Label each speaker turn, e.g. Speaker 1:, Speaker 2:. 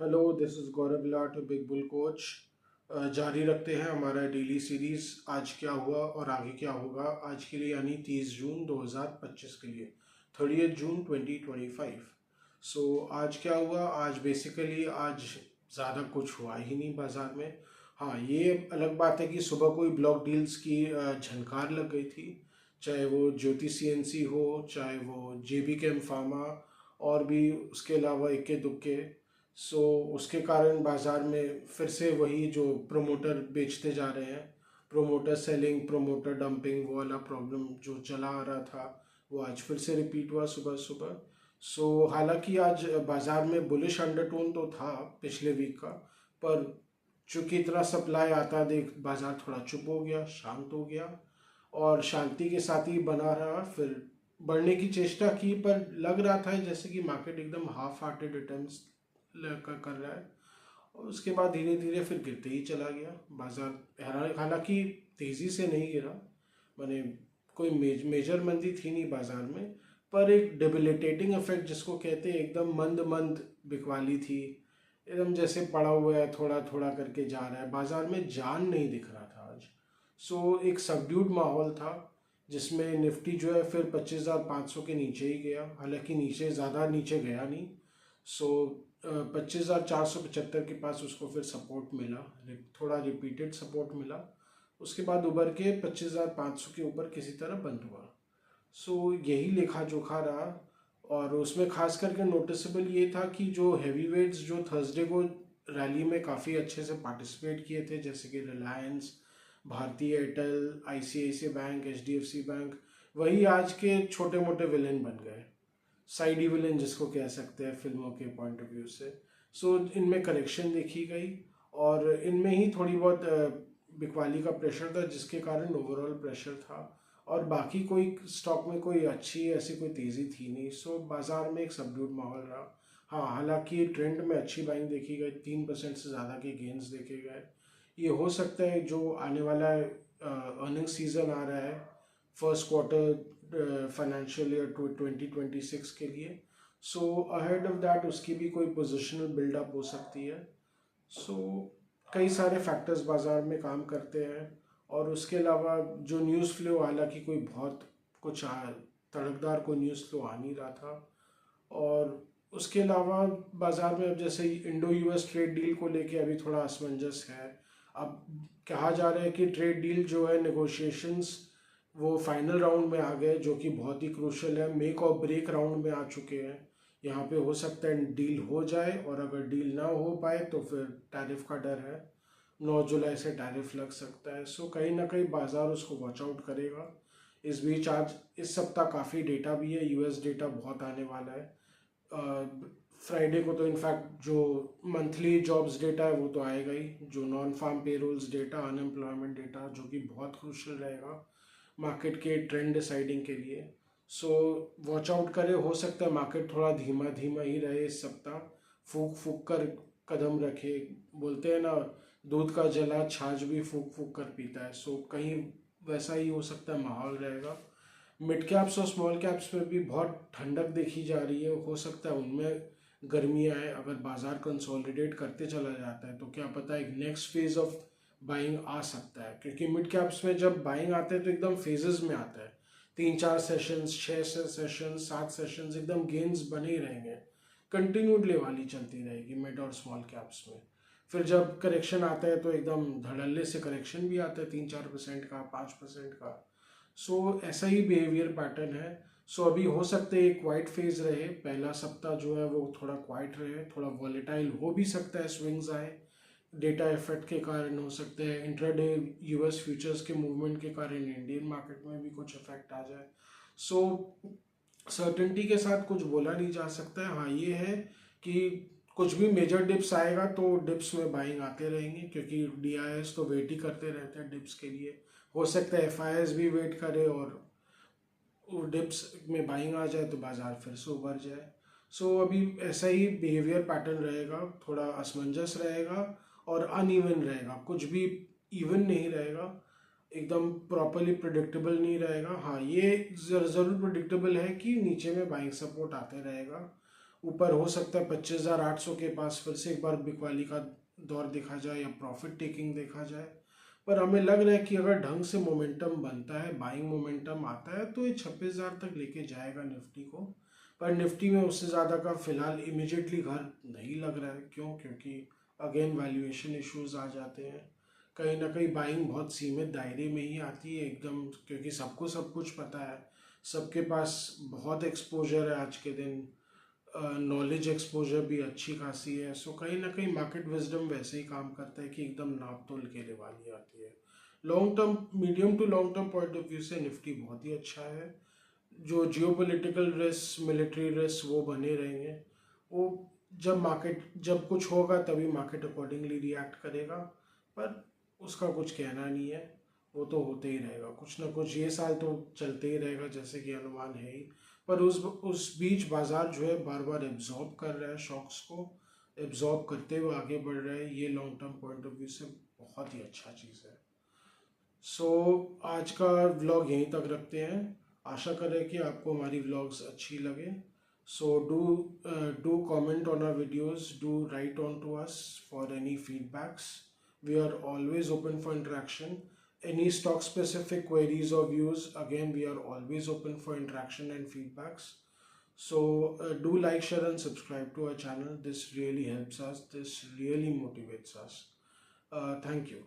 Speaker 1: Hello, this is Gaurav Lath big bull coach. जारी रखते हैं हमारा डेली सीरीज़। आज क्या हुआ और आगे क्या होगा आज के लिए, यानी 30 जून 2025 के लिए, 30 जून 2025। सो आज क्या हुआ, आज बेसिकली आज ज़्यादा कुछ हुआ ही नहीं बाज़ार में। हाँ, ये अलग बात है कि सुबह कोई ब्लॉक डील्स की झनकार लग गई थी, चाहे वो ज्योति सीएनसी हो, चाहे वो जेबी केम फार्मा, और भी उसके अलावा इक्के दुक्के। सो उसके कारण बाज़ार में फिर से वही जो प्रोमोटर बेचते जा रहे हैं, प्रोमोटर सेलिंग, प्रोमोटर डंपिंग, वो वाला प्रॉब्लम जो चला आ रहा था वो आज फिर से रिपीट हुआ सुबह सुबह। सो हालांकि आज बाज़ार में बुलिश अंडरटोन तो था पिछले वीक का, पर चूंकि इतना सप्लाई आता देख बाज़ार थोड़ा चुप हो गया, शांत हो गया, और शांति के साथ ही बना रहा। फिर बढ़ने की चेष्टा की, पर लग रहा था जैसे कि मार्केट एकदम हाफ हार्टेड अटेम्प्ट कर रहा है, और उसके बाद धीरे धीरे फिर गिरते ही चला गया बाजार। हालांकि तेज़ी से नहीं गिरा, मैंने कोई मेजर मंदी थी नहीं बाजार में, पर एक डेबिलिटेटिंग इफेक्ट जिसको कहते हैं, एकदम मंद मंद बिकवाली थी, एकदम जैसे पड़ा हुआ है, थोड़ा थोड़ा करके जा रहा है, बाजार में जान नहीं दिख रहा था आज। सो एक सबड्यूड माहौल था, जिसमें निफ्टी जो है फिर 25,500 के नीचे ही गया, हालांकि नीचे ज़्यादा नीचे गया नहीं। सो 25,475 के पास उसको फिर सपोर्ट मिला, थोड़ा रिपीटेड सपोर्ट मिला। उसके बाद उबर के 25,500 के ऊपर किसी तरह बंद हुआ। सो यही लेखा जोखा रहा, और उसमें खास करके नोटिसेबल ये था कि जो हैवी वेट्स जो थर्सडे को रैली में काफ़ी अच्छे से पार्टिसिपेट किए थे, जैसे कि रिलायंस, भारतीय Airtel, ICICI bank, HDFC bank, वही आज के छोटे मोटे विलेन बन गए, साइड विलेन जिसको कह सकते हैं फिल्मों के पॉइंट ऑफ व्यू से। सो इनमें करेक्शन देखी गई, और इनमें ही थोड़ी बहुत बिकवाली का प्रेशर था, जिसके कारण ओवरऑल प्रेशर था, और बाकी कोई स्टॉक में कोई अच्छी ऐसी कोई तेज़ी थी नहीं। सो बाजार में एक सबड्यूड माहौल रहा। हाँ, हालांकि ट्रेंड में अच्छी बाइंग देखी गई, 3% से ज़्यादा के गेंस देखे गए। ये हो सकता है जो आने वाला अर्निंग सीजन आ रहा है, फर्स्ट क्वार्टर फाइनेंशियल ईयर 2026 के लिए। सो अहेड ऑफ दैट उसकी भी कोई पोजिशनल बिल्डअप हो सकती है। सो कई सारे फैक्टर्स बाजार में काम करते हैं, और उसके अलावा जो न्यूज़ फ्लो, हालांकि कोई बहुत कुछ तड़कदार कोई न्यूज़ फ्लो आ नहीं रहा था। और उसके अलावा बाजार में अब जैसे इंडो यूएस ट्रेड डील को लेके अभी थोड़ा असमंजस है। अब कहा जा रहा है कि ट्रेड डील जो है, नेगोशिएशंस वो फाइनल राउंड में आ गए, जो कि बहुत ही क्रूशल है, मेक और ब्रेक राउंड में आ चुके हैं। यहाँ पे हो सकता है डील हो जाए, और अगर डील ना हो पाए तो फिर टैरिफ का डर है, 9 जुलाई से टैरिफ लग सकता है। सो कहीं ना कहीं बाजार उसको वॉच आउट करेगा। इस बीच आज इस सप्ताह काफ़ी डेटा भी है, यूएस डेटा बहुत आने वाला है। फ्राइडे को तो इनफैक्ट जो मंथली जॉब्स डेटा है वो तो आएगा ही, जो non farm payrolls data, unemployment data, जो कि बहुत क्रूशल रहेगा मार्केट के ट्रेंड डिसाइडिंग के लिए। सो वॉच आउट करें, हो सकता है मार्केट थोड़ा धीमा धीमा ही रहे इस सप्ताह, फूक फूक कर कदम रखे। बोलते हैं ना, दूध का जला छाछ भी फूक फूक कर पीता है। सो कहीं वैसा ही हो सकता है माहौल रहेगा। मिड कैप्स और स्मॉल कैप्स में भी बहुत ठंडक देखी जा रही है, हो सकता है उनमें गर्मियाँ आए। अगर बाजार कंसोलिडेट करते चला जाता है तो क्या पता एक नेक्स्ट फेज ऑफ बाइंग आ सकता है, क्योंकि मिड कैप्स में जब बाइंग आते हैं तो एकदम फेजेस में आता है, 3-4 सेशंस, 6 सेशंस, 7 सेशंस, एकदम गेन्स बने ही रहेंगे, कंटिन्यूड वाली चलती रहेगी मिड और स्मॉल कैप्स में। फिर जब करेक्शन आता है तो एकदम धड़ल्ले से करेक्शन भी आता है, 3-4% का, 5% का। सो ऐसा ही बिहेवियर पैटर्न है। सो अभी हो सकते हैं क्वाइट फेज रहे, पहला सप्ताह जो है वो थोड़ा क्वाइट रहे, थोड़ा वॉलेटाइल हो भी सकता है, स्विंग्स आए, डेटा इफेक्ट के कारण हो सकते हैं, इंट्राडे यूएस फ्यूचर्स के मूवमेंट के कारण इंडियन मार्केट में भी कुछ इफेक्ट आ जाए। सो सर्टेनिटी के साथ कुछ बोला नहीं जा सकता है। हाँ, ये है कि कुछ भी मेजर डिप्स आएगा तो डिप्स में बाइंग आते रहेंगे, क्योंकि डीआईएस तो वेट ही करते रहते हैं डिप्स के लिए। हो सकता है एफआईएस भी वेट करे, और वो डिप्स में बाइंग आ जाए तो बाजार फिर से उभर जाए। सो अभी ऐसा ही बिहेवियर पैटर्न रहेगा, थोड़ा असमंजस रहेगा और अनइवन रहेगा, कुछ भी इवन नहीं रहेगा, एकदम प्रॉपरली प्रिडिक्टेबल नहीं रहेगा। हाँ, ये ज़रूर प्रिडिक्टेबल है कि नीचे में बाइंग सपोर्ट आते रहेगा, ऊपर हो सकता है 25,800 के पास फिर से एक बार बिकवाली का दौर देखा जाए या प्रॉफिट टेकिंग देखा जाए। पर हमें लग रहा है कि अगर ढंग से मोमेंटम बनता है, बाइंग मोमेंटम आता है, तो ये 26,000 तक लेके जाएगा निफ्टी को। पर निफ्टी में उससे ज़्यादा का फिलहाल इमिजिएटली घर नहीं लग रहा है। क्यों? क्योंकि अगेन वैल्यूएशन इश्यूज आ जाते हैं। कहीं ना कहीं बाइंग बहुत सीमित दायरे में ही आती है एकदम, क्योंकि सबको सब कुछ पता है, सबके पास बहुत एक्सपोजर है आज के दिन, नॉलेज एक्सपोजर भी अच्छी खासी है। सो कहीं ना कहीं मार्केट विजडम वैसे ही काम करता है कि एकदम नाप तोल के लिए वाली आती है। Long term, medium to long term point of view से निफ्टी बहुत ही अच्छा है। जो जियोपॉलिटिकल रिस्क, मिलिट्री रिस्क वो बने रहेंगे। वो जब कुछ होगा तभी मार्केट अकॉर्डिंगली रिएक्ट करेगा। पर उसका कुछ कहना नहीं है, वो तो होते ही रहेगा, कुछ ना कुछ ये साल तो चलते ही रहेगा जैसे कि अनुमान है ही। पर उस बीच बाजार जो है बार बार एब्जॉर्ब कर रहा है, शॉक्स को एब्जॉर्ब करते हुए आगे बढ़ रहा है। ये long term point of view से बहुत ही अच्छा चीज़ है। सो आज का व्लॉग यहीं तक रखते हैं। आशा करें कि आपको हमारी व्लॉग्स अच्छी लगे। So do comment on our videos, do write on to us for any feedbacks. We are always open for interaction. Any stock specific queries or views, again, we are always open for interaction and feedbacks. So do like, share and subscribe to our channel. This really helps us. This really motivates us. Thank you.